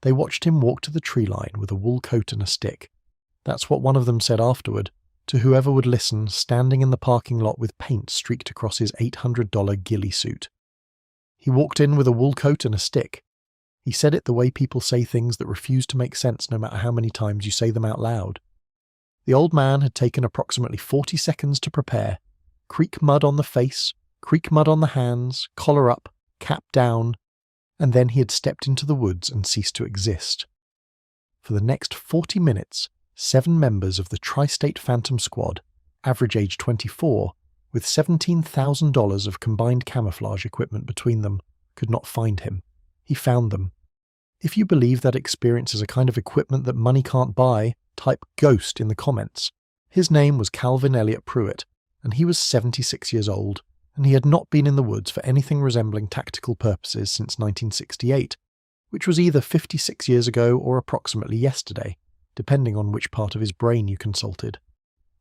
They watched him walk to the tree line with a wool coat and a stick. That's what one of them said afterward, to whoever would listen, standing in the parking lot with paint streaked across his $800 ghillie suit. He walked in with a wool coat and a stick. He said it the way people say things that refuse to make sense no matter how many times you say them out loud. The old man had taken approximately 40 seconds to prepare. Creek mud on the face, creek mud on the hands, collar up, cap down, and then he had stepped into the woods and ceased to exist. For the next 40 minutes, 7 members of the Tri-State Phantom Squad, average age 24, with $17,000 of combined camouflage equipment between them, could not find him. He found them. If you believe that experience is a kind of equipment that money can't buy, type ghost in the comments. His name was Calvin Elliott Pruitt, and he was 76 years old, and he had not been in the woods for anything resembling tactical purposes since 1968, which was either 56 years ago or approximately yesterday, depending on which part of his brain you consulted.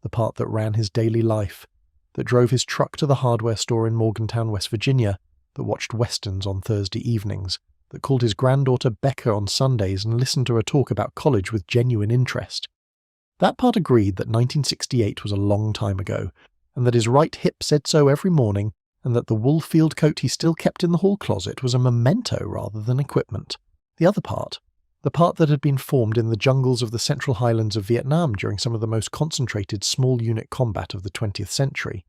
The part that ran his daily life, that drove his truck to the hardware store in Morgantown, West Virginia, that watched westerns on Thursday evenings, that called his granddaughter Becca on Sundays and listened to her talk about college with genuine interest. That part agreed that 1968 was a long time ago, and that his right hip said so every morning, and that the wool field coat he still kept in the hall closet was a memento rather than equipment. The other part, the part that had been formed in the jungles of the Central Highlands of Vietnam during some of the most concentrated small unit combat of the 20th century,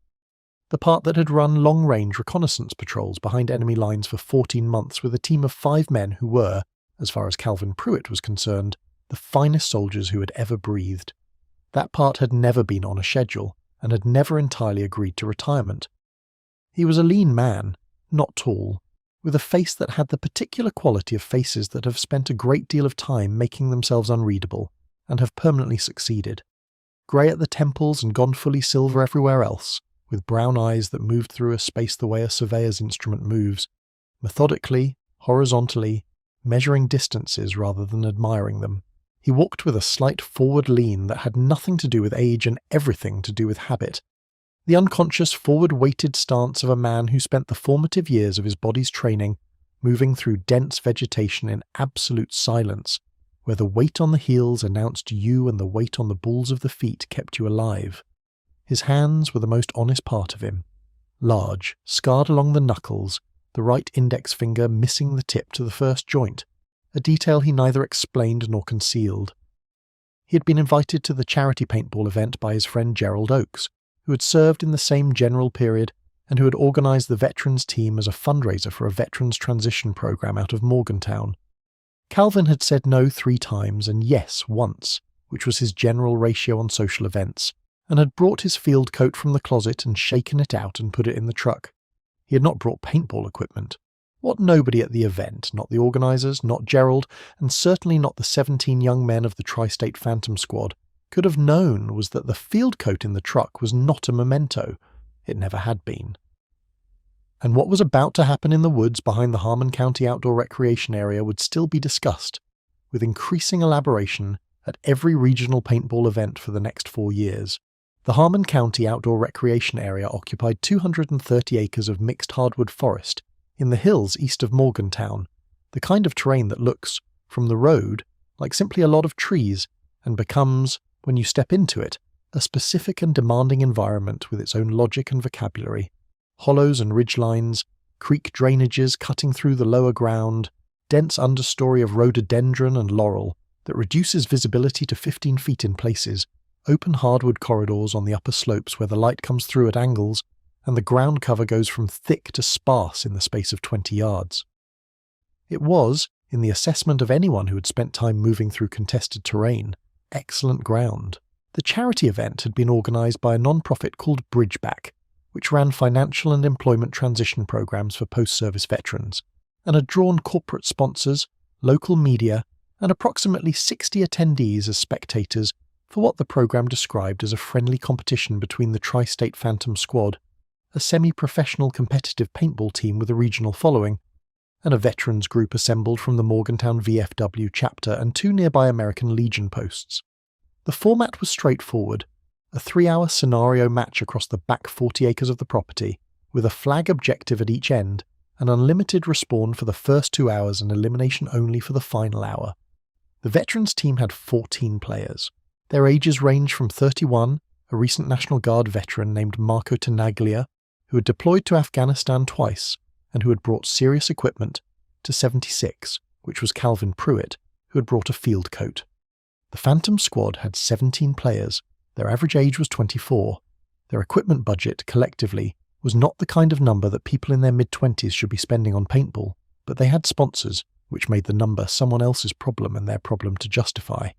the part that had run long-range reconnaissance patrols behind enemy lines for 14 months with a team of 5 men who were, as far as Calvin Pruitt was concerned, the finest soldiers who had ever breathed. That part had never been on a schedule, and had never entirely agreed to retirement. He was a lean man, not tall, with a face that had the particular quality of faces that have spent a great deal of time making themselves unreadable, and have permanently succeeded. Grey at the temples and gone fully silver everywhere else, with brown eyes that moved through a space the way a surveyor's instrument moves, methodically, horizontally, measuring distances rather than admiring them. He walked with a slight forward lean that had nothing to do with age and everything to do with habit. The unconscious forward-weighted stance of a man who spent the formative years of his body's training moving through dense vegetation in absolute silence, where the weight on the heels announced you and the weight on the balls of the feet kept you alive. His hands were the most honest part of him. Large, scarred along the knuckles, the right index finger missing the tip to the first joint, a detail he neither explained nor concealed. He had been invited to the charity paintball event by his friend Gerald Oakes, who had served in the same general period and who had organised the veterans team as a fundraiser for a veterans transition programme out of Morgantown. Calvin had said no 3 times and yes once, which was his general ratio on social events, and had brought his field coat from the closet and shaken it out and put it in the truck. He had not brought paintball equipment. What nobody at the event, not the organisers, not Gerald, and certainly not the 17 young men of the Tri-State Phantom Squad, could have known was that the field coat in the truck was not a memento. It never had been. And what was about to happen in the woods behind the Harmon County Outdoor Recreation Area would still be discussed, with increasing elaboration, at every regional paintball event for the next 4 years. The Harmon County Outdoor Recreation Area occupied 230 acres of mixed hardwood forest in the hills east of Morgantown, the kind of terrain that looks, from the road, like simply a lot of trees, and becomes, when you step into it, a specific and demanding environment with its own logic and vocabulary. Hollows and ridgelines, creek drainages cutting through the lower ground, dense understory of rhododendron and laurel that reduces visibility to 15 feet in places, open hardwood corridors on the upper slopes where the light comes through at angles, and the ground cover goes from thick to sparse in the space of 20 yards. It was, in the assessment of anyone who had spent time moving through contested terrain, excellent ground. The charity event had been organised by a non-profit called Bridgeback, which ran financial and employment transition programs for post-service veterans, and had drawn corporate sponsors, local media, and approximately 60 attendees as spectators for what the program described as a friendly competition between the Tri-State Phantom Squad, a semi-professional competitive paintball team with a regional following, and a veterans group assembled from the Morgantown VFW chapter and 2 nearby American Legion posts. The format was straightforward, a 3-hour scenario match across the back 40 acres of the property, with a flag objective at each end, an unlimited respawn for the first 2 hours and elimination only for the final hour. The veterans team had 14 players. Their ages range from 31, a recent National Guard veteran named Marco Tenaglia, who had deployed to Afghanistan twice and who had brought serious equipment, to 76, which was Calvin Pruitt, who had brought a field coat. The Phantom squad had 17 players. Their average age was 24. Their equipment budget, collectively, was not the kind of number that people in their mid-20s should be spending on paintball, but they had sponsors, which made the number someone else's problem and their problem to justify.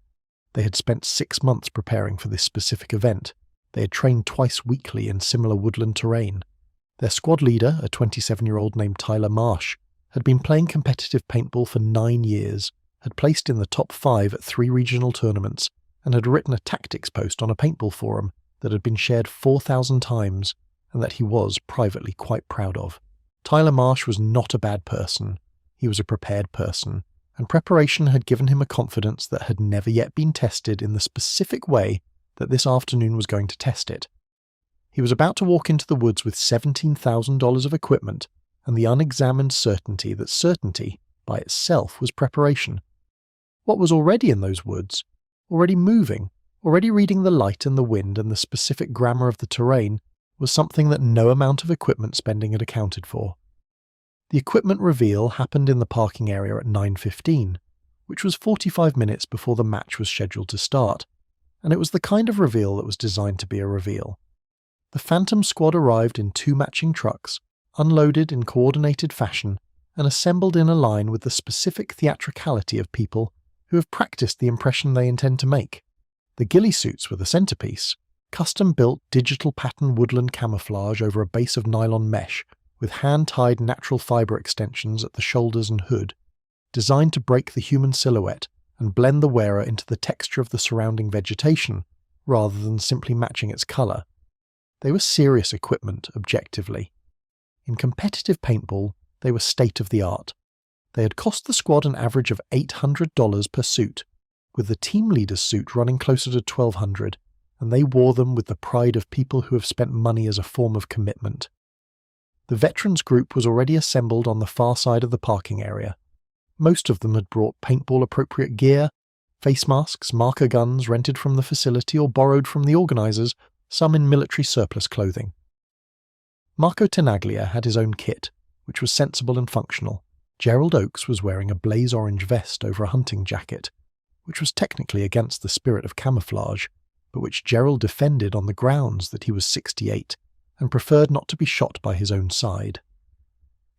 They had spent 6 months preparing for this specific event. They had trained twice weekly in similar woodland terrain. Their squad leader, a 27-year-old named Tyler Marsh, had been playing competitive paintball for 9 years, had placed in the top 5 at 3 regional tournaments, and had written a tactics post on a paintball forum that had been shared 4,000 times and that he was privately quite proud of. Tyler Marsh was not a bad person. He was a prepared person, and preparation had given him a confidence that had never yet been tested in the specific way that this afternoon was going to test it. He was about to walk into the woods with $17,000 of equipment and the unexamined certainty that certainty, by itself, was preparation. What was already in those woods, already moving, already reading the light and the wind and the specific grammar of the terrain, was something that no amount of equipment spending had accounted for. The equipment reveal happened in the parking area at 9:15, which was 45 minutes before the match was scheduled to start, and it was the kind of reveal that was designed to be a reveal. The Phantom squad arrived in 2 matching trucks, unloaded in coordinated fashion, and assembled in a line with the specific theatricality of people who have practiced the impression they intend to make. The ghillie suits were the centerpiece, custom-built digital pattern woodland camouflage over a base of nylon mesh with hand-tied natural fibre extensions at the shoulders and hood, designed to break the human silhouette and blend the wearer into the texture of the surrounding vegetation, rather than simply matching its colour. They were serious equipment, objectively. In competitive paintball, they were state-of-the-art. They had cost the squad an average of $800 per suit, with the team leader's suit running closer to $1,200, and they wore them with the pride of people who have spent money as a form of commitment. The veterans group was already assembled on the far side of the parking area. Most of them had brought paintball-appropriate gear, face masks, marker guns rented from the facility or borrowed from the organisers, some in military surplus clothing. Marco Tenaglia had his own kit, which was sensible and functional. Gerald Oakes was wearing a blaze orange vest over a hunting jacket, which was technically against the spirit of camouflage, but which Gerald defended on the grounds that he was 68 and preferred not to be shot by his own side.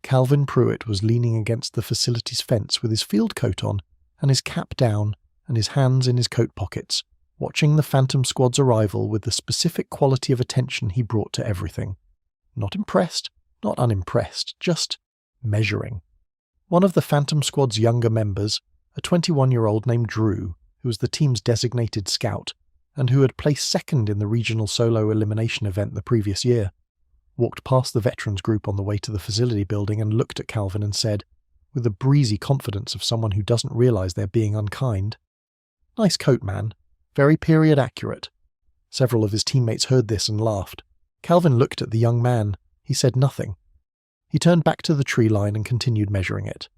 Calvin Pruitt was leaning against the facility's fence with his field coat on and his cap down and his hands in his coat pockets, watching the Phantom squad's arrival with the specific quality of attention he brought to everything. Not impressed, not unimpressed, just measuring. One of the Phantom squad's younger members, a 21-year-old named Drew, who was the team's designated scout, and who had placed second in the regional solo elimination event the previous year, walked past the veterans group on the way to the facility building and looked at Calvin and said, with the breezy confidence of someone who doesn't realise they're being unkind, "Nice coat, man. Very period accurate." Several of his teammates heard this and laughed. Calvin looked at the young man. He said nothing. He turned back to the tree line and continued measuring it.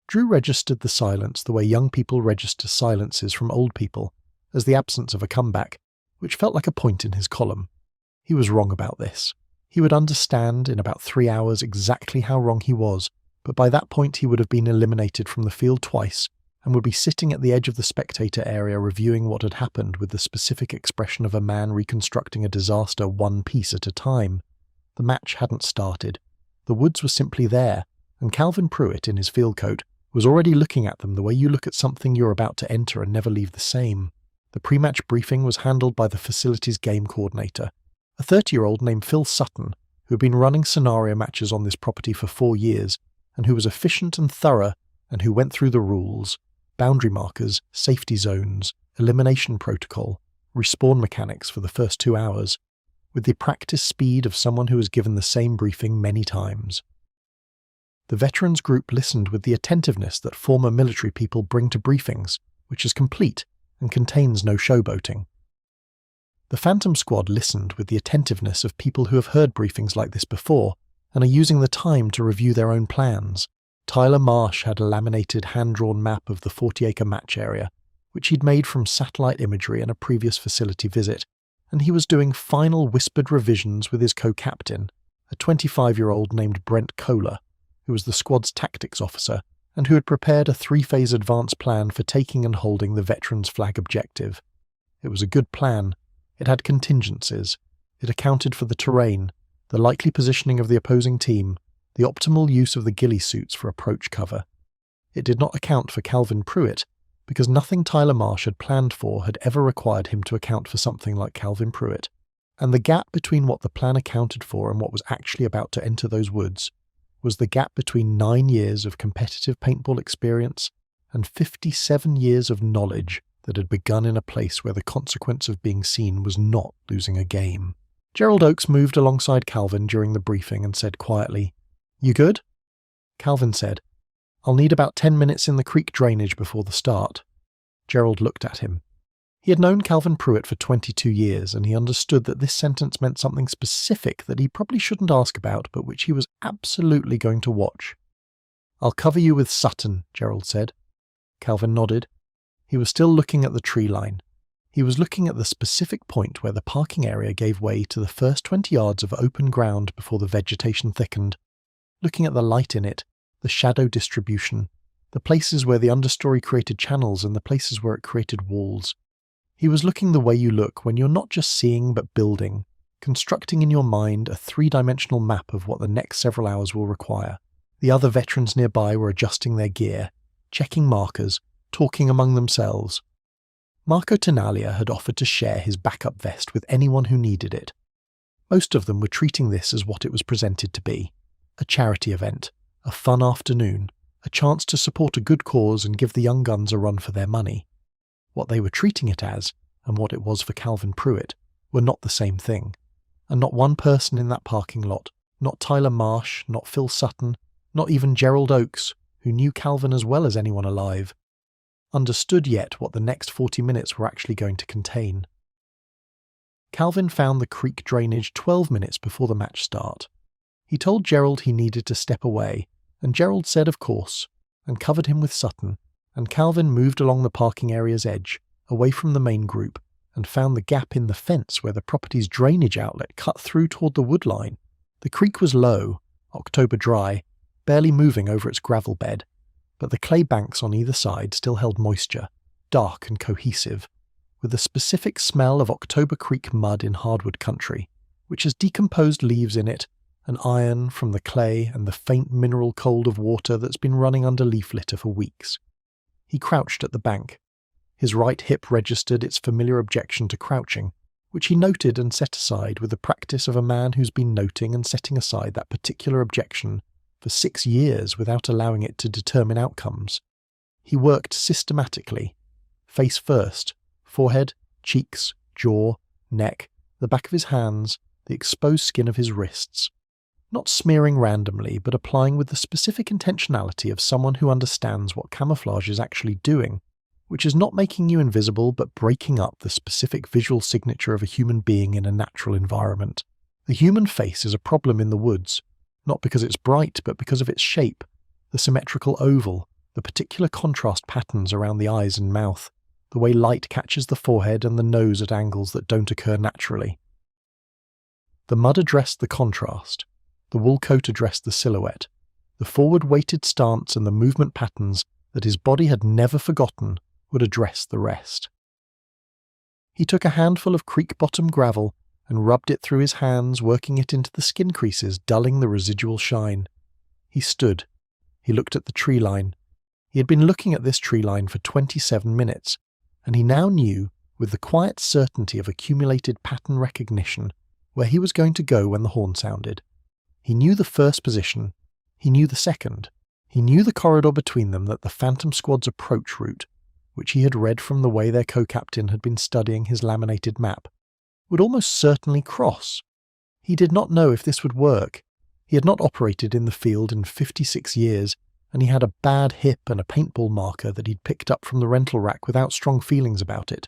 Drew registered the silence the way young people register silences from old people, as the absence of a comeback, which felt like a point in his column. He was wrong about this. He would understand in about 3 hours exactly how wrong he was, but by that point he would have been eliminated from the field twice and would be sitting at the edge of the spectator area reviewing what had happened with the specific expression of a man reconstructing a disaster one piece at a time. The match hadn't started. The woods were simply there, and Calvin Pruitt, in his field coat, was already looking at them the way you look at something you're about to enter and never leave the same. The pre-match briefing was handled by the facility's game coordinator, a 30-year-old named Phil Sutton, who had been running scenario matches on this property for 4 years, and who was efficient and thorough, and who went through the rules, boundary markers, safety zones, elimination protocol, respawn mechanics for the first 2 hours, with the practice speed of someone who has given the same briefing many times. The veterans group listened with the attentiveness that former military people bring to briefings, which is complete and contains no showboating. The Phantom squad listened with the attentiveness of people who have heard briefings like this before, and are using the time to review their own plans. Tyler Marsh had a laminated hand-drawn map of the 40-acre match area, which he'd made from satellite imagery in a previous facility visit, and he was doing final whispered revisions with his co-captain, a 25-year-old named Brent Kohler, who was the squad's tactics officer and who had prepared a 3-phase advance plan for taking and holding the Veterans Flag objective. It was a good plan. It had contingencies. It accounted for the terrain, the likely positioning of the opposing team, the optimal use of the ghillie suits for approach cover. It did not account for Calvin Pruitt, because nothing Tyler Marsh had planned for had ever required him to account for something like Calvin Pruitt, and the gap between what the plan accounted for and what was actually about to enter those woods was the gap between 9 years of competitive paintball experience and 57 years of knowledge that had begun in a place where the consequence of being seen was not losing a game. Gerald Oakes moved alongside Calvin during the briefing and said quietly, "You good?" Calvin said, "I'll need about 10 minutes in the creek drainage before the start." Gerald looked at him. He had known Calvin Pruitt for 22 years, and he understood that this sentence meant something specific that he probably shouldn't ask about, but which he was absolutely going to watch. "I'll cover you with Sutton," Gerald said. Calvin nodded. He was still looking at the tree line. He was looking at the specific point where the parking area gave way to the first 20 yards of open ground before the vegetation thickened, looking at the light in it, the shadow distribution, the places where the understory created channels and the places where it created walls. He was looking the way you look when you're not just seeing but building, constructing in your mind a 3-dimensional map of what the next several hours will require. The other veterans nearby were adjusting their gear, checking markers, talking among themselves. Marco Tenalia had offered to share his backup vest with anyone who needed it. Most of them were treating this as what it was presented to be: a charity event, a fun afternoon, a chance to support a good cause and give the young guns a run for their money. What they were treating it as, and what it was for Calvin Pruitt, were not the same thing. And not one person in that parking lot, not Tyler Marsh, not Phil Sutton, not even Gerald Oakes, who knew Calvin as well as anyone alive, understood yet what the next 40 minutes were actually going to contain. Calvin found the creek drainage 12 minutes before the match start. He told Gerald he needed to step away, and Gerald said of course, and covered him with Sutton, and Calvin moved along the parking area's edge, away from the main group, and found the gap in the fence where the property's drainage outlet cut through toward the wood line. The creek was low, October dry, barely moving over its gravel bed, but the clay banks on either side still held moisture, dark and cohesive, with the specific smell of October Creek mud in hardwood country, which has decomposed leaves in it, and iron from the clay and the faint mineral cold of water that's been running under leaf litter for weeks. He crouched at the bank. His right hip registered its familiar objection to crouching, which he noted and set aside with the practice of a man who's been noting and setting aside that particular objection for 6 years without allowing it to determine outcomes. He worked systematically, face first, forehead, cheeks, jaw, neck, the back of his hands, the exposed skin of his wrists. Not smearing randomly, but applying with the specific intentionality of someone who understands what camouflage is actually doing, which is not making you invisible but breaking up the specific visual signature of a human being in a natural environment. The human face is a problem in the woods, not because it's bright but because of its shape, the symmetrical oval, the particular contrast patterns around the eyes and mouth, the way light catches the forehead and the nose at angles that don't occur naturally. The mud addressed the contrast. The wool coat addressed the silhouette, the forward-weighted stance and the movement patterns that his body had never forgotten would address the rest. He took a handful of creek-bottom gravel and rubbed it through his hands, working it into the skin creases, dulling the residual shine. He stood. He looked at the tree line. He had been looking at this tree line for 27 minutes, and he now knew, with the quiet certainty of accumulated pattern recognition, where he was going to go when the horn sounded. He knew the first position. He knew the second. He knew the corridor between them that the Phantom Squad's approach route, which he had read from the way their co-captain had been studying his laminated map, would almost certainly cross. He did not know if this would work. He had not operated in the field in 56 years, and he had a bad hip and a paintball marker that he'd picked up from the rental rack without strong feelings about it.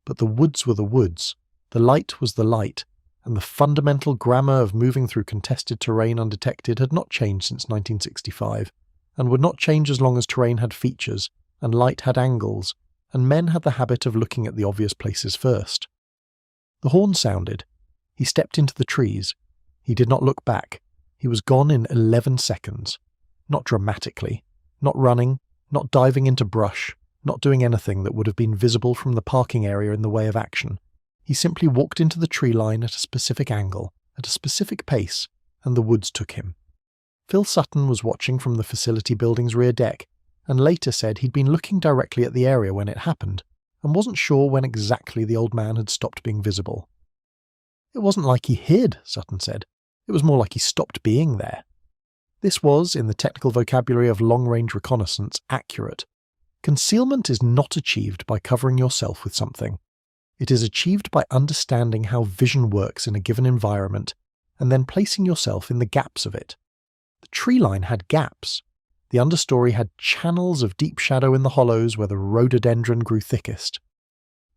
But the woods were the woods, the light was the light, and the fundamental grammar of moving through contested terrain undetected had not changed since 1965, and would not change as long as terrain had features, and light had angles, and men had the habit of looking at the obvious places first. The horn sounded. He stepped into the trees. He did not look back. He was gone in 11 seconds. Not dramatically. Not running. Not diving into brush. Not doing anything that would have been visible from the parking area in the way of action. He simply walked into the tree line at a specific angle, at a specific pace, and the woods took him. Phil Sutton was watching from the facility building's rear deck, and later said he'd been looking directly at the area when it happened, and wasn't sure when exactly the old man had stopped being visible. It wasn't like he hid, Sutton said. It was more like he stopped being there. This was, in the technical vocabulary of long-range reconnaissance, accurate. Concealment is not achieved by covering yourself with something. It is achieved by understanding how vision works in a given environment, and then placing yourself in the gaps of it. The tree line had gaps. The understory had channels of deep shadow in the hollows where the rhododendron grew thickest.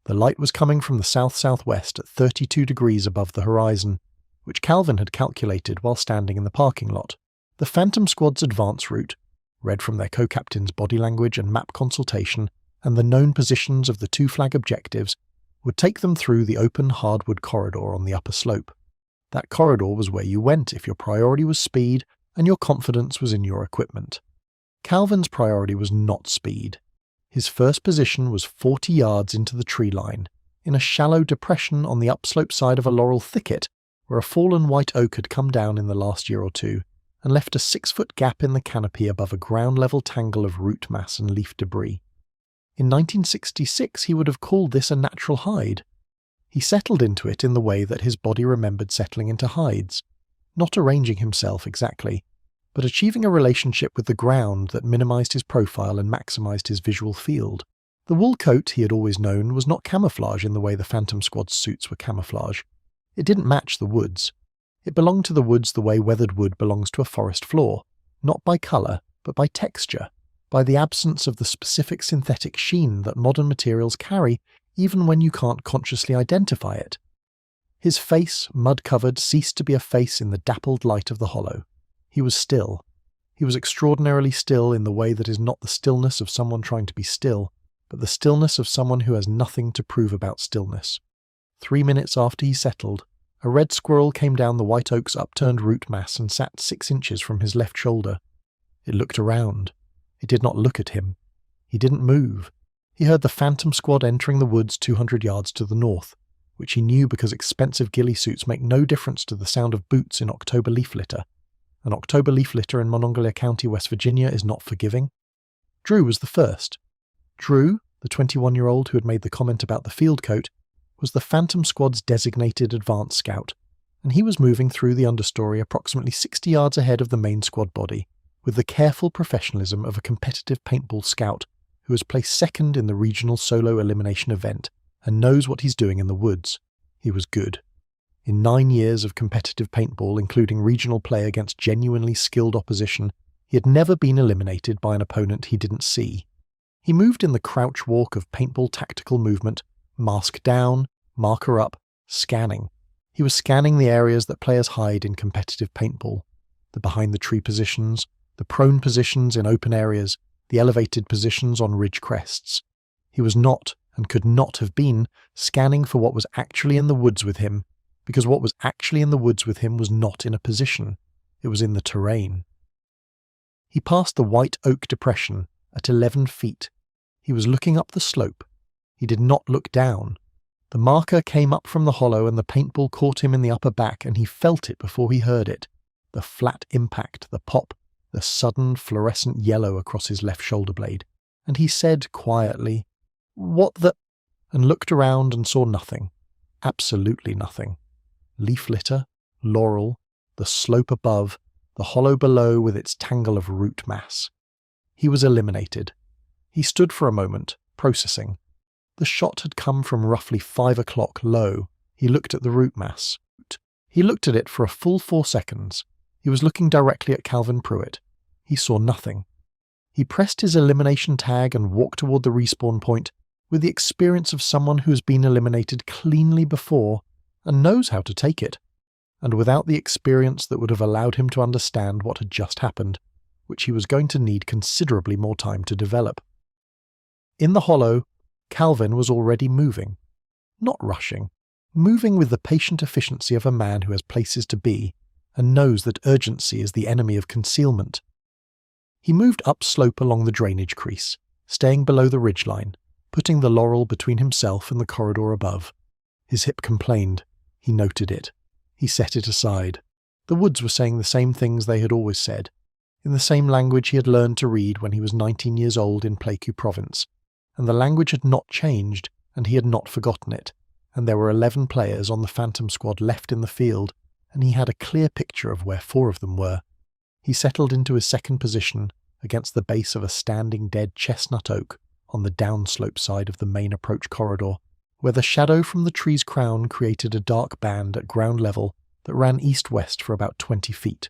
The light was coming from the south-southwest at 32 degrees above the horizon, which Calvin had calculated while standing in the parking lot. The Phantom Squad's advance route, read from their co-captain's body language and map consultation, and the known positions of the two flag objectives, would take them through the open hardwood corridor on the upper slope. That corridor was where you went if your priority was speed and your confidence was in your equipment. Calvin's priority was not speed. His first position was 40 yards into the tree line, in a shallow depression on the upslope side of a laurel thicket where a fallen white oak had come down in the last year or two and left a 6-foot gap in the canopy above a ground-level tangle of root mass and leaf debris. In 1966 he would have called this a natural hide. He settled into it in the way that his body remembered settling into hides, not arranging himself exactly, but achieving a relationship with the ground that minimized his profile and maximized his visual field. The wool coat he had always known was not camouflage in the way the Phantom Squad's suits were camouflage. It didn't match the woods. It belonged to the woods the way weathered wood belongs to a forest floor, not by colour, but by texture, by the absence of the specific synthetic sheen that modern materials carry even when you can't consciously identify it. His face, mud-covered, ceased to be a face in the dappled light of the hollow. He was still. He was extraordinarily still in the way that is not the stillness of someone trying to be still, but the stillness of someone who has nothing to prove about stillness. 3 minutes after he settled, a red squirrel came down the white oak's upturned root mass and sat 6 inches from his left shoulder. It looked around. It did not look at him. He didn't move. He heard the Phantom Squad entering the woods 200 yards to the north, which he knew because expensive ghillie suits make no difference to the sound of boots in October leaf litter. An October leaf litter in Monongahela County, West Virginia is not forgiving. Drew was the first. Drew, the 21-year-old who had made the comment about the field coat, was the Phantom Squad's designated advance scout, and he was moving through the understory approximately 60 yards ahead of the main squad body, with the careful professionalism of a competitive paintball scout who has placed second in the regional solo elimination event and knows what he's doing in the woods. He was good. In 9 years of competitive paintball, including regional play against genuinely skilled opposition, he had never been eliminated by an opponent he didn't see. He moved in the crouch walk of paintball tactical movement, mask down, marker up, scanning. He was scanning the areas that players hide in competitive paintball, the behind-the-tree positions, the prone positions in open areas, the elevated positions on ridge crests. He was not, and could not have been, scanning for what was actually in the woods with him, because what was actually in the woods with him was not in a position. It was in the terrain. He passed the White Oak Depression at 11 feet. He was looking up the slope. He did not look down. The marker came up from the hollow and the paintball caught him in the upper back and he felt it before he heard it. The flat impact, the pop, the sudden fluorescent yellow across his left shoulder blade. And he said quietly, "What the?" and looked around and saw nothing. Absolutely nothing. Leaf litter, laurel, the slope above, the hollow below with its tangle of root mass. He was eliminated. He stood for a moment, processing. The shot had come from roughly 5 o'clock low. He looked at the root mass. He looked at it for a full 4 seconds. He was looking directly at Calvin Pruitt. He saw nothing. He pressed his elimination tag and walked toward the respawn point with the experience of someone who has been eliminated cleanly before and knows how to take it, and without the experience that would have allowed him to understand what had just happened, which he was going to need considerably more time to develop. In the hollow, Calvin was already moving. Not rushing, moving with the patient efficiency of a man who has places to be and knows that urgency is the enemy of concealment. He moved upslope along the drainage crease, staying below the ridgeline, putting the laurel between himself and the corridor above. His hip complained. He noted it. He set it aside. The woods were saying the same things they had always said, in the same language he had learned to read when he was 19 years old in Pleiku province, and the language had not changed, and he had not forgotten it, and there were 11 players on the Phantom squad left in the field, and he had a clear picture of where 4 of them were. He settled into his second position against the base of a standing dead chestnut oak on the downslope side of the main approach corridor, where the shadow from the tree's crown created a dark band at ground level that ran east-west for about 20 feet.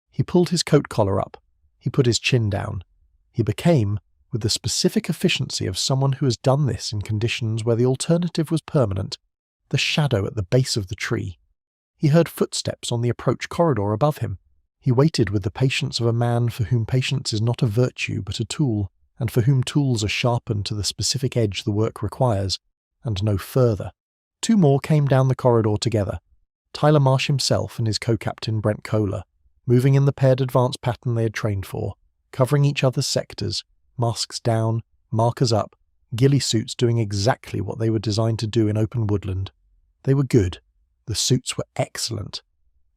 He pulled his coat collar up. He put his chin down. He became, with the specific efficiency of someone who has done this in conditions where the alternative was permanent, the shadow at the base of the tree. He heard footsteps on the approach corridor above him. He waited with the patience of a man for whom patience is not a virtue but a tool, and for whom tools are sharpened to the specific edge the work requires, and no further. 2 more came down the corridor together, Tyler Marsh himself and his co-captain Brent Kohler, moving in the paired advance pattern they had trained for, covering each other's sectors, masks down, markers up, ghillie suits doing exactly what they were designed to do in open woodland. They were good. The suits were excellent.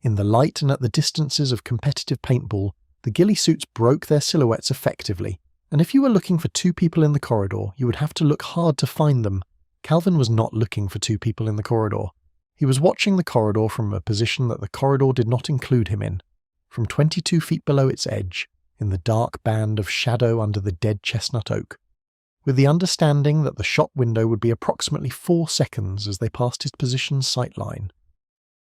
In the light and at the distances of competitive paintball, the ghillie suits broke their silhouettes effectively, and if you were looking for 2 people in the corridor, you would have to look hard to find them. Calvin was not looking for 2 people in the corridor. He was watching the corridor from a position that the corridor did not include him in, from 22 feet below its edge, in the dark band of shadow under the dead chestnut oak, with the understanding that the shot window would be approximately 4 seconds as they passed his position's sight line.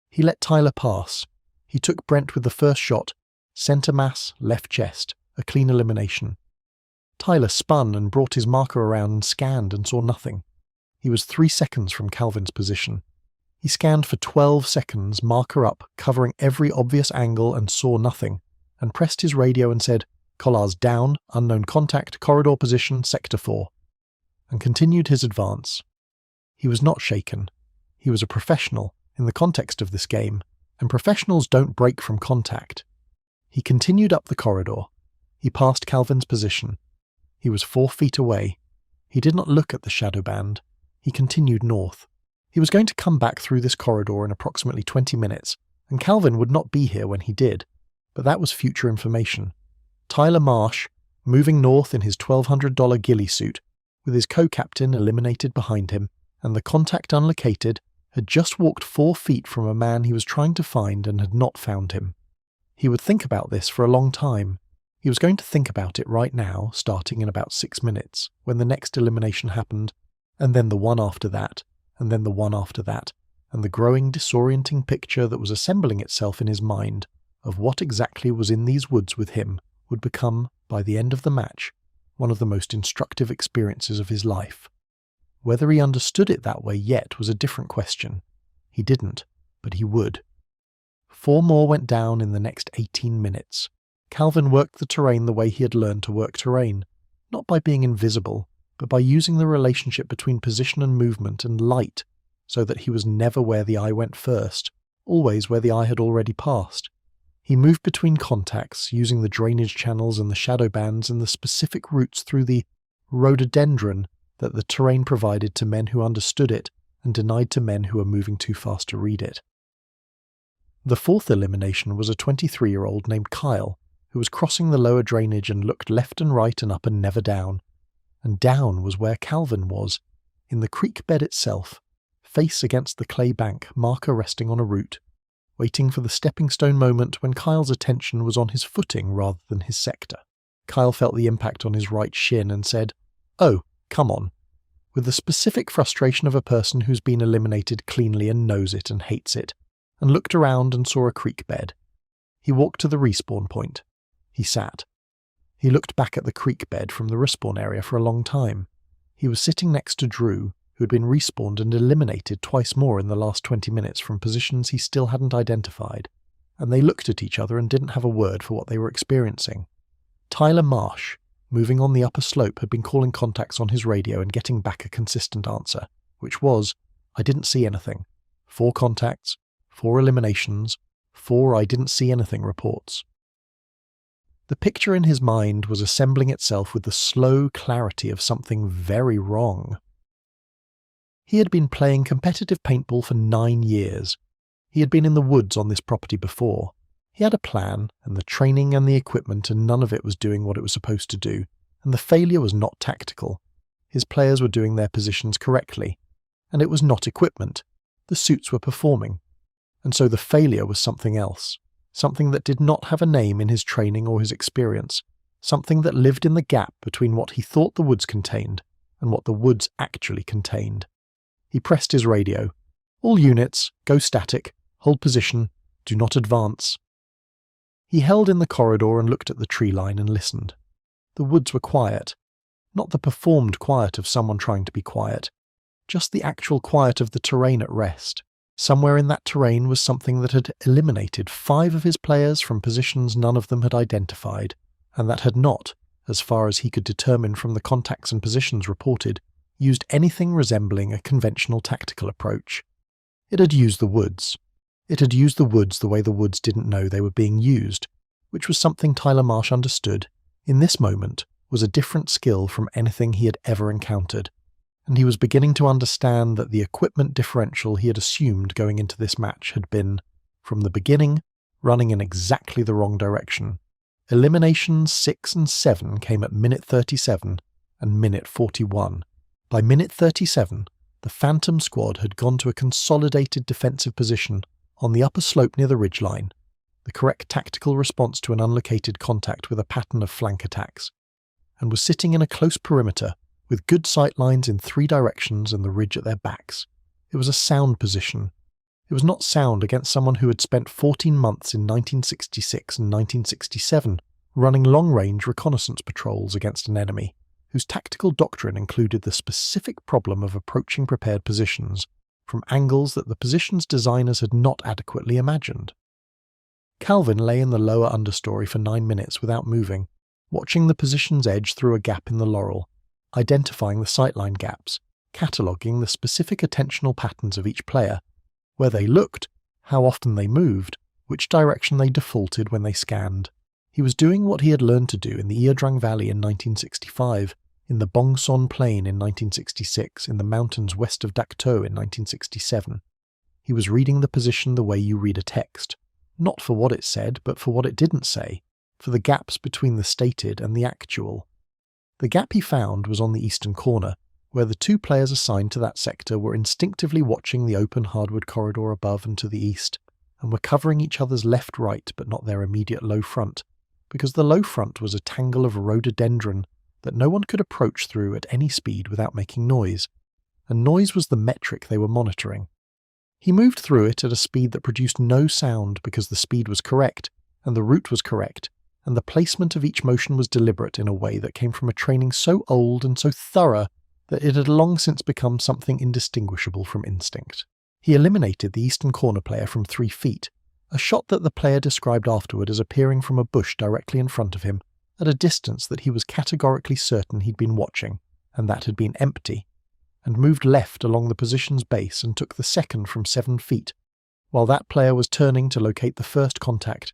He let Tyler pass. He took Brent with the first shot, centre mass, left chest, a clean elimination. Tyler spun and brought his marker around and scanned and saw nothing. He was 3 seconds from Calvin's position. He scanned for 12 seconds, marker up, covering every obvious angle and saw nothing, and pressed his radio and said, "Collars down, unknown contact, corridor position, sector 4, and continued his advance. He was not shaken. He was a professional in the context of this game, and professionals don't break from contact. He continued up the corridor. He passed Calvin's position. He was 4 feet away. He did not look at the shadow band. He continued north. He was going to come back through this corridor in approximately 20 minutes, and Calvin would not be here when he did, but that was future information. Tyler Marsh, moving north in his $1,200 ghillie suit, with his co-captain eliminated behind him, and the contact unlocated, had just walked 4 feet from a man he was trying to find and had not found him. He would think about this for a long time. He was going to think about it right now, starting in about 6 minutes, when the next elimination happened, and then the one after that, and then the one after that, and the growing disorienting picture that was assembling itself in his mind of what exactly was in these woods with him would become, by the end of the match, one of the most instructive experiences of his life. Whether he understood it that way yet was a different question. He didn't, but he would. 4 more went down in the next 18 minutes. Calvin worked the terrain the way he had learned to work terrain, not by being invisible, but by using the relationship between position and movement and light, so that he was never where the eye went first, always where the eye had already passed. He moved between contacts, using the drainage channels and the shadow bands and the specific routes through the rhododendron that the terrain provided to men who understood it and denied to men who were moving too fast to read it. The 4th elimination was a 23-year-old named Kyle, who was crossing the lower drainage and looked left and right and up and never down. And down was where Calvin was, in the creek bed itself, face against the clay bank, marker resting on a root, waiting for the stepping stone moment when Kyle's attention was on his footing rather than his sector. Kyle felt the impact on his right shin and said, "Oh, come on," with the specific frustration of a person who's been eliminated cleanly and knows it and hates it, and looked around and saw a creek bed. He walked to the respawn point. He sat. He looked back at the creek bed from the respawn area for a long time. He was sitting next to Drew, who had been respawned and eliminated twice more in the last 20 minutes from positions he still hadn't identified, and they looked at each other and didn't have a word for what they were experiencing. Tyler Marsh, moving on the upper slope, had been calling contacts on his radio and getting back a consistent answer, which was, "I didn't see anything. 4 contacts, 4 eliminations, 4 I didn't see anything reports." The picture in his mind was assembling itself with the slow clarity of something very wrong. He had been playing competitive paintball for 9 years. He had been in the woods on this property before. He had a plan, and the training and the equipment, and none of it was doing what it was supposed to do, and the failure was not tactical. His players were doing their positions correctly, and it was not equipment. The suits were performing. And so the failure was something else, something that did not have a name in his training or his experience, something that lived in the gap between what he thought the woods contained and what the woods actually contained. He pressed his radio. "All units, go static, hold position, do not advance." He held in the corridor and looked at the tree line and listened. The woods were quiet. Not the performed quiet of someone trying to be quiet, just the actual quiet of the terrain at rest. Somewhere in that terrain was something that had eliminated 5 of his players from positions none of them had identified, and that had not, as far as he could determine from the contacts and positions reported, used anything resembling a conventional tactical approach. It had used the woods. It had used the woods the way the woods didn't know they were being used, which was something Tyler Marsh understood, in this moment, was a different skill from anything he had ever encountered, and he was beginning to understand that the equipment differential he had assumed going into this match had been, from the beginning, running in exactly the wrong direction. Eliminations 6 and 7 came at minute 37 and minute 41. By minute 37, the Phantom squad had gone to a consolidated defensive position on the upper slope near the ridgeline, the correct tactical response to an unlocated contact with a pattern of flank attacks, and was sitting in a close perimeter with good sight lines in 3 directions and the ridge at their backs. It was a sound position. It was not sound against someone who had spent 14 months in 1966 and 1967 running long-range reconnaissance patrols against an enemy, whose tactical doctrine included the specific problem of approaching prepared positions from angles that the position's designers had not adequately imagined. Calvin lay in the lower understory for 9 minutes without moving, watching the position's edge through a gap in the laurel, identifying the sightline gaps, cataloguing the specific attentional patterns of each player, where they looked, how often they moved, which direction they defaulted when they scanned. He was doing what he had learned to do in the Drang Valley in 1965, in the Bong Son Plain in 1966, in the mountains west of Dak To in 1967. He was reading the position the way you read a text, not for what it said, but for what it didn't say, for the gaps between the stated and the actual. The gap he found was on the eastern corner, where the 2 players assigned to that sector were instinctively watching the open hardwood corridor above and to the east, and were covering each other's left-right but not their immediate low front, because the low front was a tangle of rhododendron that no one could approach through at any speed without making noise, and noise was the metric they were monitoring. He moved through it at a speed that produced no sound because the speed was correct, and the route was correct, and the placement of each motion was deliberate in a way that came from a training so old and so thorough that it had long since become something indistinguishable from instinct. He eliminated the eastern corner player from 3 feet, a shot that the player described afterward as appearing from a bush directly in front of him, at a distance that he was categorically certain he'd been watching, and that had been empty, and moved left along the position's base and took the second from 7 feet, while that player was turning to locate the first contact.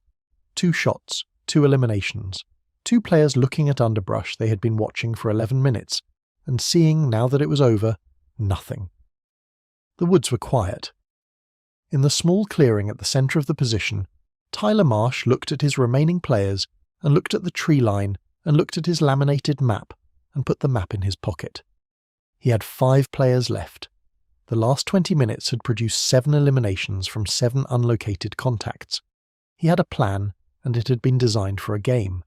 2 shots, 2 eliminations, 2 players looking at underbrush they had been watching for 11 minutes, and seeing, now that it was over, nothing. The woods were quiet. In the small clearing at the centre of the position, Tyler Marsh looked at his remaining players and looked at the tree line and looked at his laminated map and put the map in his pocket. He had 5 players left. The last 20 minutes had produced 7 eliminations from 7 unlocated contacts. He had a plan, and it had been designed for a game.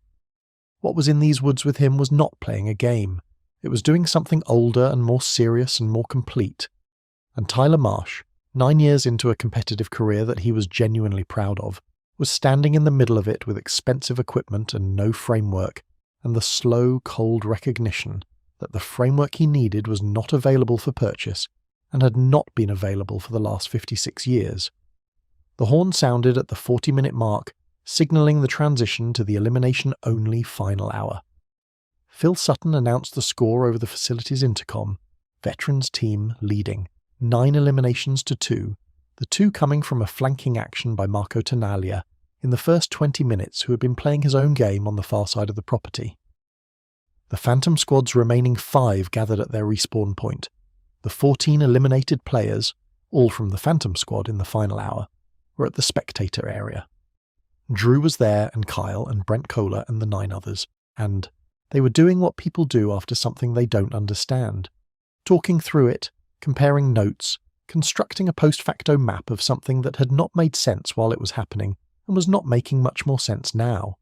What was in these woods with him was not playing a game. It was doing something older and more serious and more complete. And Tyler Marsh, 9 years into a competitive career that he was genuinely proud of, was standing in the middle of it with expensive equipment and no framework, and the slow, cold recognition that the framework he needed was not available for purchase and had not been available for the last 56 years. The horn sounded at the 40-minute mark, signalling the transition to the elimination-only final hour. Phil Sutton announced the score over the facility's intercom, Veterans team leading, 9 eliminations to 2, the 2 coming from a flanking action by Marco Tenaglia in the first 20 minutes, who had been playing his own game on the far side of the property. The Phantom Squad's remaining 5 gathered at their respawn point. The 14 eliminated players, all from the Phantom Squad in the final hour, were at the spectator area. Drew was there, and Kyle and Brent Kohler and the 9 others, and they were doing what people do after something they don't understand. Talking through it, comparing notes, constructing a post-facto map of something that had not made sense while it was happening and was not making much more sense now.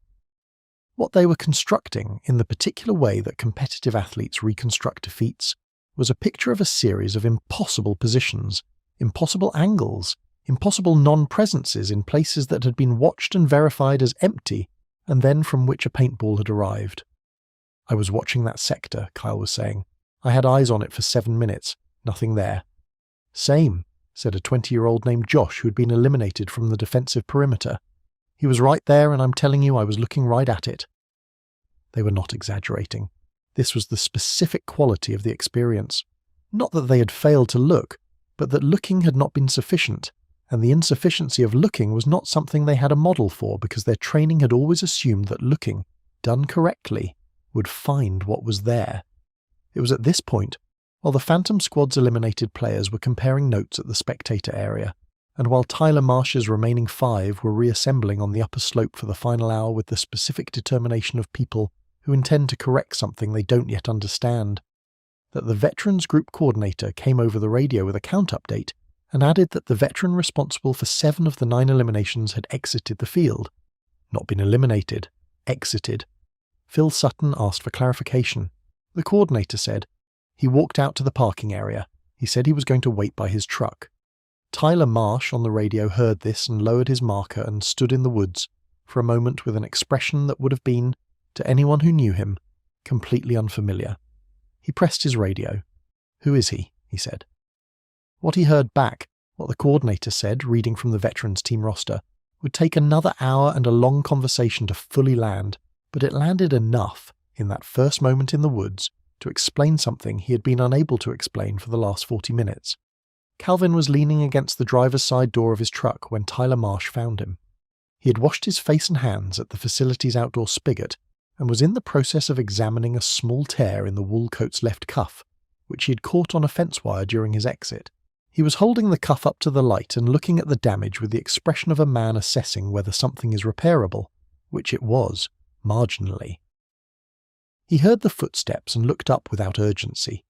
What they were constructing, in the particular way that competitive athletes reconstruct defeats, was a picture of a series of impossible positions, impossible angles, impossible non-presences in places that had been watched and verified as empty, and then from which a paintball had arrived. "I was watching that sector," Kyle was saying. "I had eyes on it for 7 minutes. Nothing there." "Same," said a 20-year-old named Josh who had been eliminated from the defensive perimeter. "He was right there, and I'm telling you I was looking right at it." They were not exaggerating. This was the specific quality of the experience. Not that they had failed to look, but that looking had not been sufficient, and the insufficiency of looking was not something they had a model for, because their training had always assumed that looking, done correctly, would find what was there. It was at this point, while the Phantom Squad's eliminated players were comparing notes at the spectator area, and while Tyler Marsh's remaining 5 were reassembling on the upper slope for the final hour with the specific determination of people who intend to correct something they don't yet understand, that the Veterans Group Coordinator came over the radio with a count update and added that the veteran responsible for 7 of the 9 eliminations had exited the field. Not been eliminated, exited. Phil Sutton asked for clarification. The coordinator said, "He walked out to the parking area. He said he was going to wait by his truck." Tyler Marsh on the radio heard this and lowered his marker and stood in the woods for a moment with an expression that would have been, to anyone who knew him, completely unfamiliar. He pressed his radio. "Who is he?" he said. What he heard back, what the coordinator said, reading from the veterans team roster, would take another hour and a long conversation to fully land, but it landed enough, in that first moment in the woods, to explain something he had been unable to explain for the last 40 minutes. Calvin was leaning against the driver's side door of his truck when Tyler Marsh found him. He had washed his face and hands at the facility's outdoor spigot and was in the process of examining a small tear in the wool coat's left cuff, which he had caught on a fence wire during his exit. He was holding the cuff up to the light and looking at the damage with the expression of a man assessing whether something is repairable, which it was, marginally. He heard the footsteps and looked up without urgency.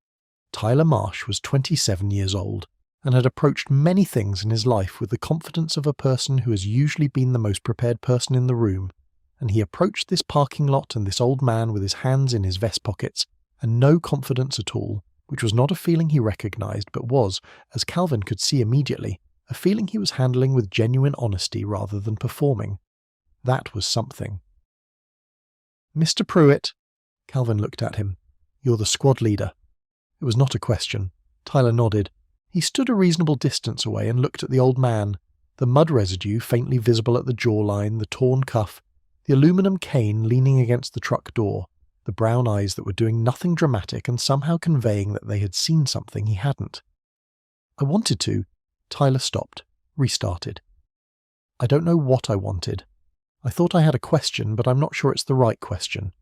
Tyler Marsh was 27 years old and had approached many things in his life with the confidence of a person who has usually been the most prepared person in the room, and he approached this parking lot and this old man with his hands in his vest pockets and no confidence at all, which was not a feeling he recognized, but was, as Calvin could see immediately, a feeling he was handling with genuine honesty rather than performing. That was something. "Mr. Pruitt," Calvin looked at him. "You're the squad leader." It was not a question. Tyler nodded. He stood a reasonable distance away and looked at the old man, the mud residue faintly visible at the jawline, the torn cuff, the aluminum cane leaning against the truck door, the brown eyes that were doing nothing dramatic and somehow conveying that they had seen something he hadn't. "I wanted to." Tyler stopped, restarted. "I don't know what I wanted. I thought I had a question, but I'm not sure it's the right question."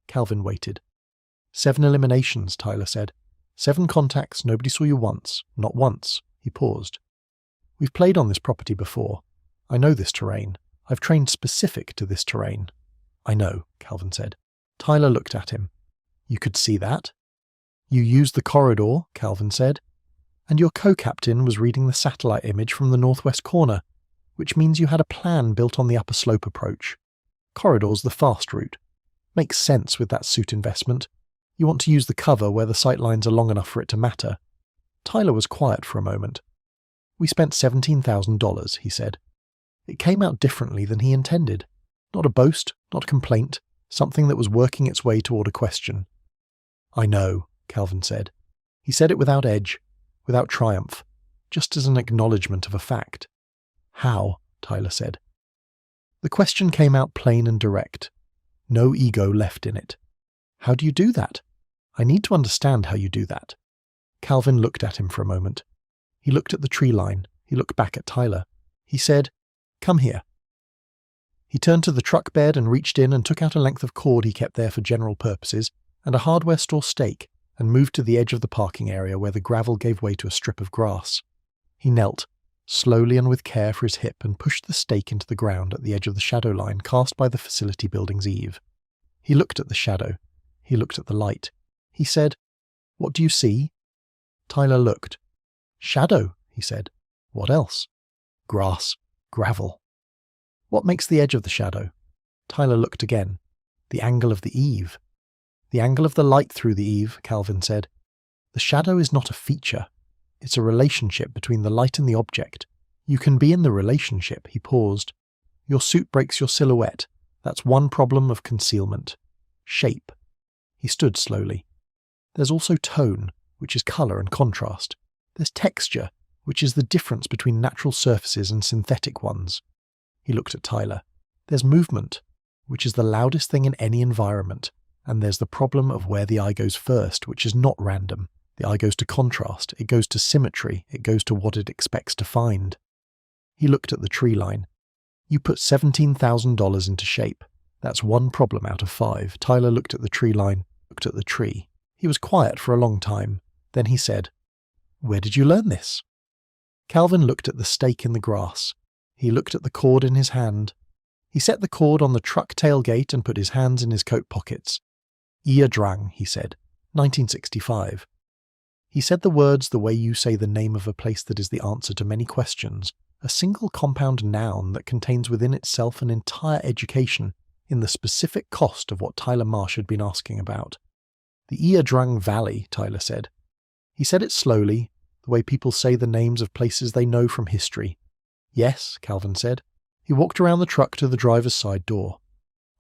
Calvin waited. 7 eliminations, Tyler said. 7 contacts, nobody saw you once. Not once. He paused. "We've played on this property before. I know this terrain. I've trained specific to this terrain." "I know," Calvin said. Tyler looked at him. "You could see that?" "You used the corridor," Calvin said. "And your co-captain was reading the satellite image from the northwest corner, which means you had a plan built on the upper slope approach. Corridor's the fast route. Makes sense with that suit investment. You want to use the cover where the sight lines are long enough for it to matter." Tyler was quiet for a moment. "We spent $17,000, he said. It came out differently than he intended. Not a boast, not a complaint, something that was working its way toward a question. "I know," Calvin said. He said it without edge, without triumph, just as an acknowledgement of a fact. How? Tyler said. The question came out plain and direct. No ego left in it. How do you do that? I need to understand how you do that. Calvin looked at him for a moment. He looked at the tree line. He looked back at Tyler. He said, "Come here." He turned to the truck bed and reached in and took out a length of cord he kept there for general purposes and a hardware store stake and moved to the edge of the parking area where the gravel gave way to a strip of grass. He knelt, slowly and with care for his hip, and pushed the stake into the ground at the edge of the shadow line cast by the facility building's eave. He looked at the shadow. He looked at the light. He said, "What do you see?" Tyler looked. "Shadow," he said. "What else?" "Grass. Gravel." "What makes the edge of the shadow?" Tyler looked again. "The angle of the eave." "The angle of the light through the eave," Calvin said. "The shadow is not a feature. It's a relationship between the light and the object. You can be in the relationship." He paused. "Your suit breaks your silhouette. That's one problem of concealment. Shape." He stood slowly. "There's also tone, which is colour and contrast. There's texture, which is the difference between natural surfaces and synthetic ones." He looked at Tyler. "There's movement, which is the loudest thing in any environment. And there's the problem of where the eye goes first, which is not random. The eye goes to contrast, it goes to symmetry, it goes to what it expects to find." He looked at the tree line. "You put $17,000 into shape. That's one problem out of 5. Tyler looked at the tree line, looked at the tree. He was quiet for a long time. Then he said, "Where did you learn this?" Calvin looked at the stake in the grass. He looked at the cord in his hand. He set the cord on the truck tailgate and put his hands in his coat pockets. "Drang," he said. 1965. He said the words the way you say the name of a place that is the answer to many questions, a single compound noun that contains within itself an entire education in the specific cost of what Tyler Marsh had been asking about. "The Drang Valley," Tyler said. He said it slowly, the way people say the names of places they know from history. "Yes," Calvin said. He walked around the truck to the driver's side door.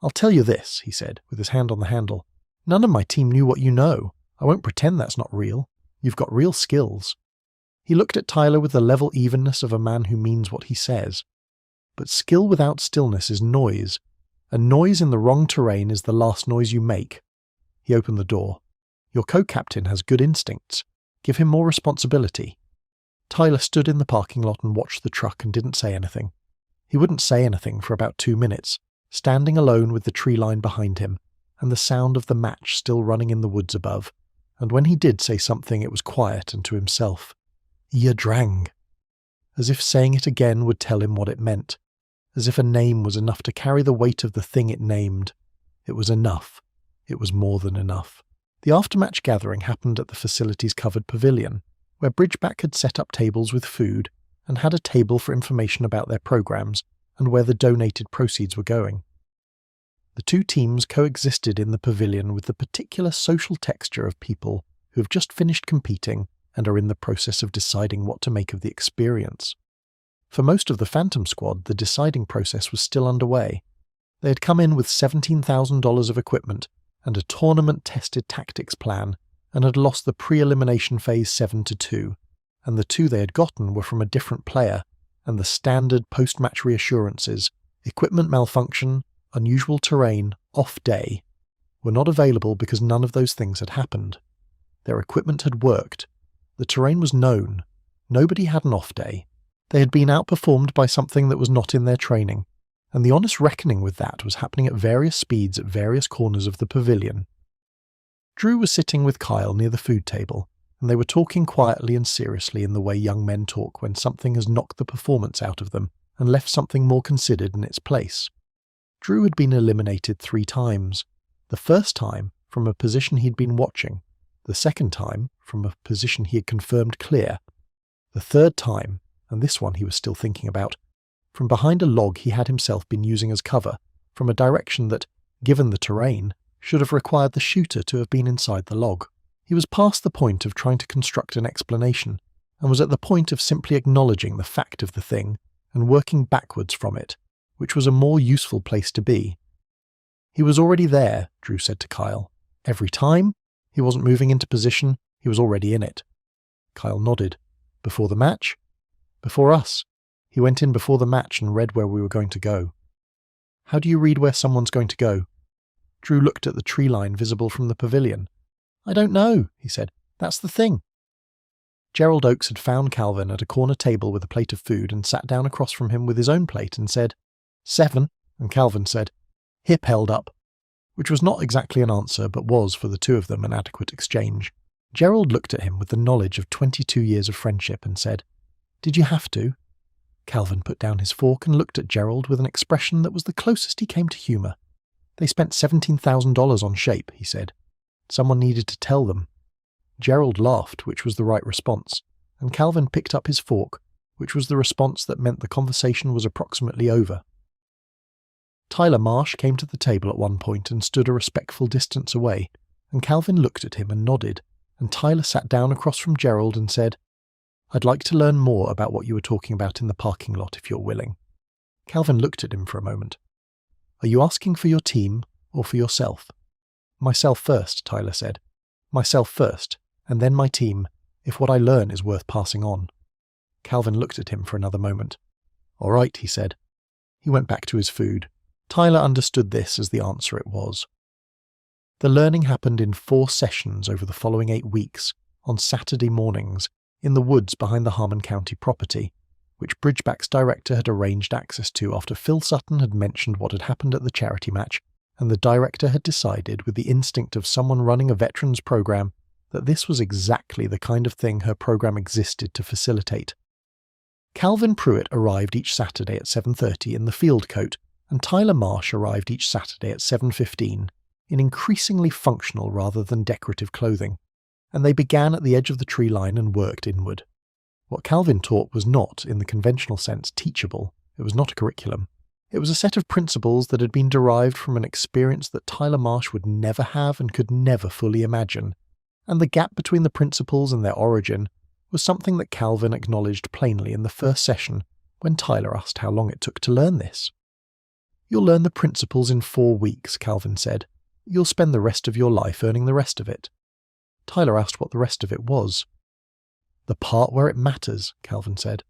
"I'll tell you this," he said, with his hand on the handle. "None of my team knew what you know. I won't pretend that's not real. You've got real skills." He looked at Tyler with the level evenness of a man who means what he says. "But skill without stillness is noise, and noise in the wrong terrain is the last noise you make." He opened the door. "Your co-captain has good instincts. Give him more responsibility." Tyler stood in the parking lot and watched the truck and didn't say anything. He wouldn't say anything for about 2 minutes, standing alone with the tree line behind him, and the sound of the match still running in the woods above. And when he did say something, it was quiet and to himself. "Drang." As if saying it again would tell him what it meant. As if a name was enough to carry the weight of the thing it named. It was enough. It was more than enough. The aftermatch gathering happened at the facility's covered pavilion, where Bridgeback had set up tables with food and had a table for information about their programs and where the donated proceeds were going. The two teams coexisted in the pavilion with the particular social texture of people who have just finished competing and are in the process of deciding what to make of the experience. For most of the Phantom Squad, the deciding process was still underway. They had come in with $17,000 of equipment and a tournament-tested tactics plan, and had lost the pre-elimination phase 7-2, and the 2 they had gotten were from a different player, and the standard post-match reassurances, equipment malfunction, unusual terrain, off day, were not available because none of those things had happened. Their equipment had worked. The terrain was known. Nobody had an off day. They had been outperformed by something that was not in their training, and the honest reckoning with that was happening at various speeds at various corners of the pavilion. Drew was sitting with Kyle near the food table, and they were talking quietly and seriously in the way young men talk when something has knocked the performance out of them and left something more considered in its place. Drew had been eliminated 3 times. The first time from a position he'd been watching, the second time from a position he had confirmed clear, the third time, and this one he was still thinking about, from behind a log he had himself been using as cover, from a direction that, given the terrain, should have required the shooter to have been inside the log. He was past the point of trying to construct an explanation, and was at the point of simply acknowledging the fact of the thing and working backwards from it, which was a more useful place to be. He was already there, Drew said to Kyle. Every time? He wasn't moving into position, he was already in it. Kyle nodded. Before the match? Before us. He went in before the match and read where we were going to go. How do you read where someone's going to go? Drew looked at the tree line visible from the pavilion. I don't know, he said. That's the thing. Gerald Oakes had found Calvin at a corner table with a plate of food and sat down across from him with his own plate and said, 7, and Calvin said, hip held up, which was not exactly an answer but was, for the two of them, an adequate exchange. Gerald looked at him with the knowledge of 22 years of friendship and said, Did you have to? Calvin put down his fork and looked at Gerald with an expression that was the closest he came to humour. They spent $17,000 on shape, he said. Someone needed to tell them. Gerald laughed, which was the right response, and Calvin picked up his fork, which was the response that meant the conversation was approximately over. Tyler Marsh came to the table at one point and stood a respectful distance away, and Calvin looked at him and nodded, and Tyler sat down across from Gerald and said, I'd like to learn more about what you were talking about in the parking lot if you're willing. Calvin looked at him for a moment. Are you asking for your team or for yourself? Myself first, Tyler said. Myself first, and then my team, if what I learn is worth passing on. Calvin looked at him for another moment. All right, he said. He went back to his food. Tyler understood this as the answer it was. The learning happened in 4 sessions over the following 8 weeks, on Saturday mornings, in the woods behind the Harmon County property, which Bridgeback's director had arranged access to after Phil Sutton had mentioned what had happened at the charity match, and the director had decided, with the instinct of someone running a veterans program, that this was exactly the kind of thing her program existed to facilitate. Calvin Pruitt arrived each Saturday at 7:30 in the field coat, and Tyler Marsh arrived each Saturday at 7:15, in increasingly functional rather than decorative clothing, and they began at the edge of the tree line and worked inward. What Calvin taught was not, in the conventional sense, teachable. It was not a curriculum. It was a set of principles that had been derived from an experience that Tyler Marsh would never have and could never fully imagine, and the gap between the principles and their origin was something that Calvin acknowledged plainly in the first session when Tyler asked how long it took to learn this. You'll learn the principles in 4 weeks, Calvin said. You'll spend the rest of your life earning the rest of it. Tyler asked what the rest of it was. The part where it matters, Calvin said.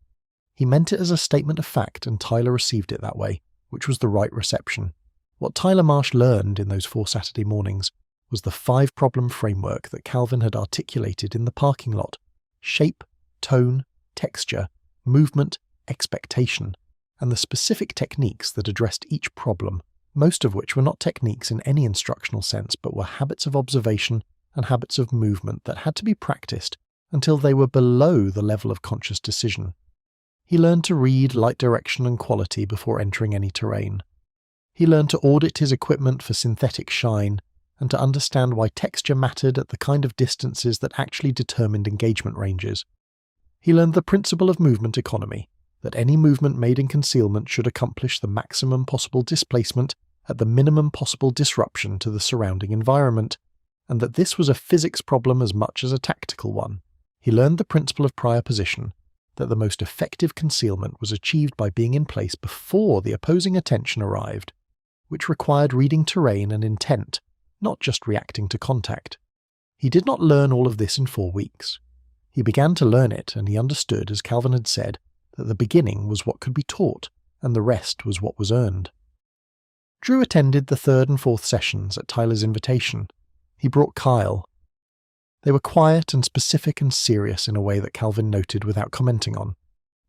He meant it as a statement of fact, and Tyler received it that way, which was the right reception. What Tyler Marsh learned in those 4 Saturday mornings was the 5-problem framework that Calvin had articulated in the parking lot: shape, tone, texture, movement, expectation, and the specific techniques that addressed each problem, most of which were not techniques in any instructional sense but were habits of observation and habits of movement that had to be practiced until they were below the level of conscious decision. He learned to read light direction and quality before entering any terrain. He learned to audit his equipment for synthetic shine and to understand why texture mattered at the kind of distances that actually determined engagement ranges. He learned the principle of movement economy, that any movement made in concealment should accomplish the maximum possible displacement at the minimum possible disruption to the surrounding environment, and that this was a physics problem as much as a tactical one. He learned the principle of prior position, that the most effective concealment was achieved by being in place before the opposing attention arrived, which required reading terrain and intent, not just reacting to contact. He did not learn all of this in 4 weeks. He began to learn it, and he understood, as Calvin had said, that the beginning was what could be taught, and the rest was what was earned. Drew attended the 3rd and 4th sessions at Tyler's invitation. He brought Kyle. They were quiet and specific and serious in a way that Calvin noted without commenting on.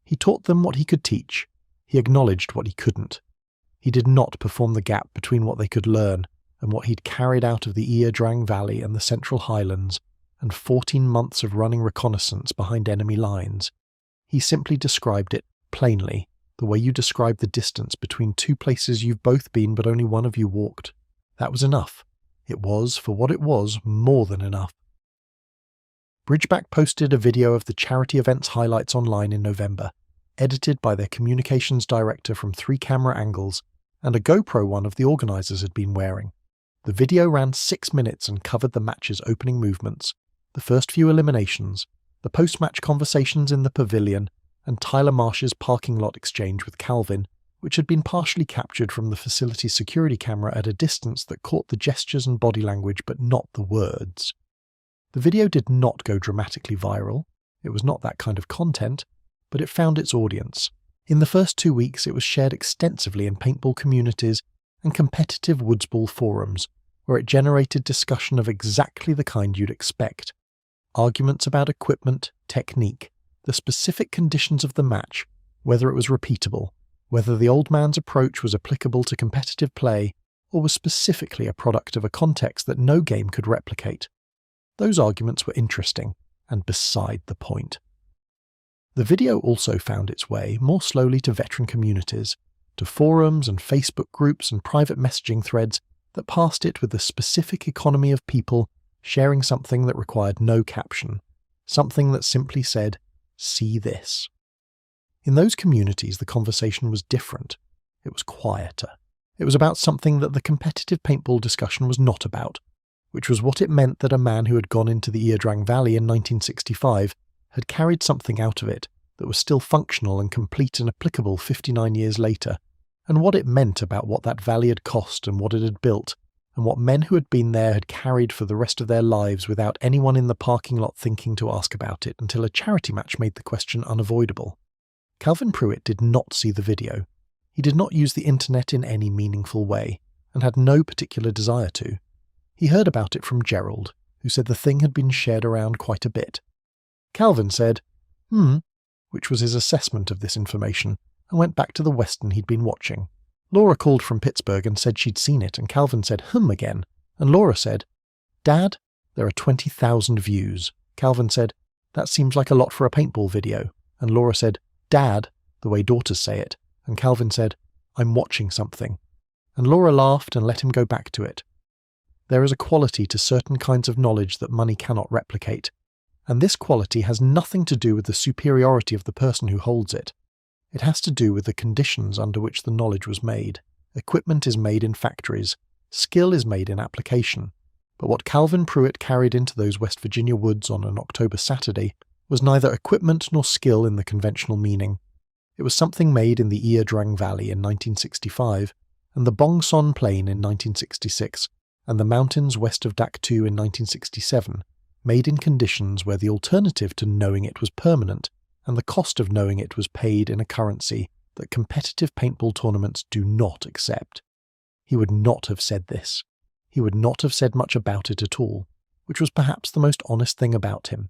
He taught them what he could teach. He acknowledged what he couldn't. He did not perform the gap between what they could learn and what he'd carried out of the Drang Valley and the Central Highlands and 14 months of running reconnaissance behind enemy lines. He simply described it plainly, the way you describe the distance between 2 places you've both been but only one of you walked. That was enough. It was, for what it was, more than enough. Bridgeback posted a video of the charity event's highlights online in November, edited by their communications director from 3 camera angles, and a GoPro one of the organisers had been wearing. The video ran 6 minutes and covered the match's opening movements, the first few eliminations, the post-match conversations in the pavilion, and Tyler Marsh's parking lot exchange with Calvin, which had been partially captured from the facility's security camera at a distance that caught the gestures and body language but not the words. The video did not go dramatically viral. It was not that kind of content, but it found its audience. In the first 2 weeks, it was shared extensively in paintball communities and competitive woodsball forums, where it generated discussion of exactly the kind you'd expect. Arguments about equipment, technique, the specific conditions of the match, whether it was repeatable, whether the old man's approach was applicable to competitive play, or was specifically a product of a context that no game could replicate. Those arguments were interesting and beside the point. The video also found its way more slowly to veteran communities, to forums and Facebook groups and private messaging threads that passed it with the specific economy of people sharing something that required no caption, something that simply said, "See this." In those communities, the conversation was different. It was quieter. It was about something that the competitive paintball discussion was not about, which was what it meant that a man who had gone into the Drang Valley in 1965 had carried something out of it that was still functional and complete and applicable 59 years later, and what it meant about what that valley had cost and what it had built, and what men who had been there had carried for the rest of their lives without anyone in the parking lot thinking to ask about it until a charity match made the question unavoidable. Calvin Pruitt did not see the video. He did not use the internet in any meaningful way, and had no particular desire to. He heard about it from Gerald, who said the thing had been shared around quite a bit. Calvin said, which was his assessment of this information, and went back to the western he'd been watching. Laura called from Pittsburgh and said she'd seen it, and Calvin said, again, and Laura said, "Dad, there are 20,000 views." Calvin said, "That seems like a lot for a paintball video," and Laura said, "Dad," the way daughters say it, and Calvin said, "I'm watching something," and Laura laughed and let him go back to it. There is a quality to certain kinds of knowledge that money cannot replicate, and this quality has nothing to do with the superiority of the person who holds it. It has to do with the conditions under which the knowledge was made. Equipment is made in factories. Skill is made in application. But what Calvin Pruitt carried into those West Virginia woods on an October Saturday was neither equipment nor skill in the conventional meaning. It was something made in the Drang Valley in 1965, and the Bong Son Plain in 1966, and the mountains west of Dak 2 in 1967, made in conditions where the alternative to knowing it was permanent, and the cost of knowing it was paid in a currency that competitive paintball tournaments do not accept. He would not have said this. He would not have said much about it at all, which was perhaps the most honest thing about him.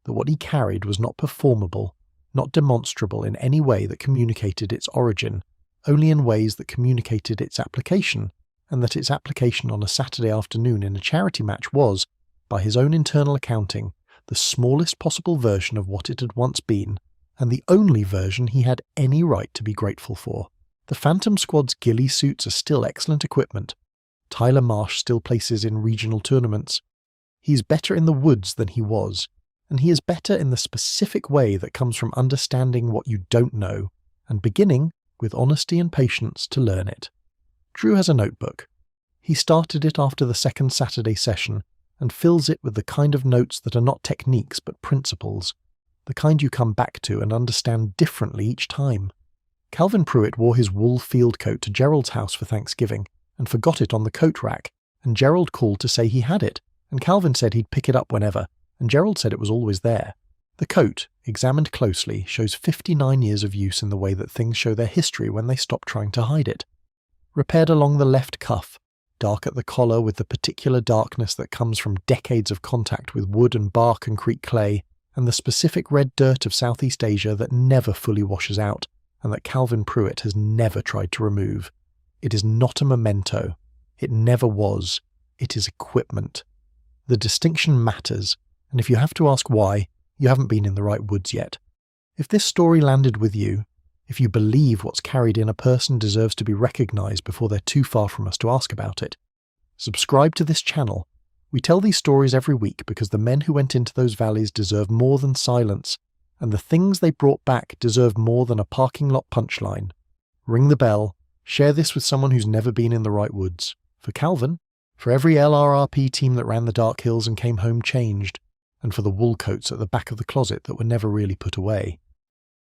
That what he carried was not performable, not demonstrable in any way that communicated its origin, only in ways that communicated its application, and that its application on a Saturday afternoon in a charity match was, by his own internal accounting, the smallest possible version of what it had once been, and the only version he had any right to be grateful for. The Phantom Squad's Ghillie suits are still excellent equipment. Tyler Marsh still places in regional tournaments. He's better in the woods than he was, and he is better in the specific way that comes from understanding what you don't know, and beginning, with honesty and patience, to learn it. Drew has a notebook. He started it after the second Saturday session, and fills it with the kind of notes that are not techniques but principles, the kind you come back to and understand differently each time. Calvin Pruitt wore his wool field coat to Gerald's house for Thanksgiving, and forgot it on the coat rack, and Gerald called to say he had it, and Calvin said he'd pick it up whenever, and Gerald said it was always there. The coat, examined closely, shows 59 years of use in the way that things show their history when they stop trying to hide it. Repaired along the left cuff, dark at the collar with the particular darkness that comes from decades of contact with wood and bark and creek clay, and the specific red dirt of Southeast Asia that never fully washes out, and that Calvin Pruitt has never tried to remove. It is not a memento. It never was. It is equipment. The distinction matters, and if you have to ask why, you haven't been in the right woods yet. If this story landed with you, if you believe what's carried in a person deserves to be recognised before they're too far from us to ask about it, subscribe to this channel. We tell these stories every week because the men who went into those valleys deserve more than silence, and the things they brought back deserve more than a parking lot punchline. Ring the bell, share this with someone who's never been in the right woods. For Calvin, for every LRRP team that ran the Dark Hills and came home changed, and for the wool coats at the back of the closet that were never really put away.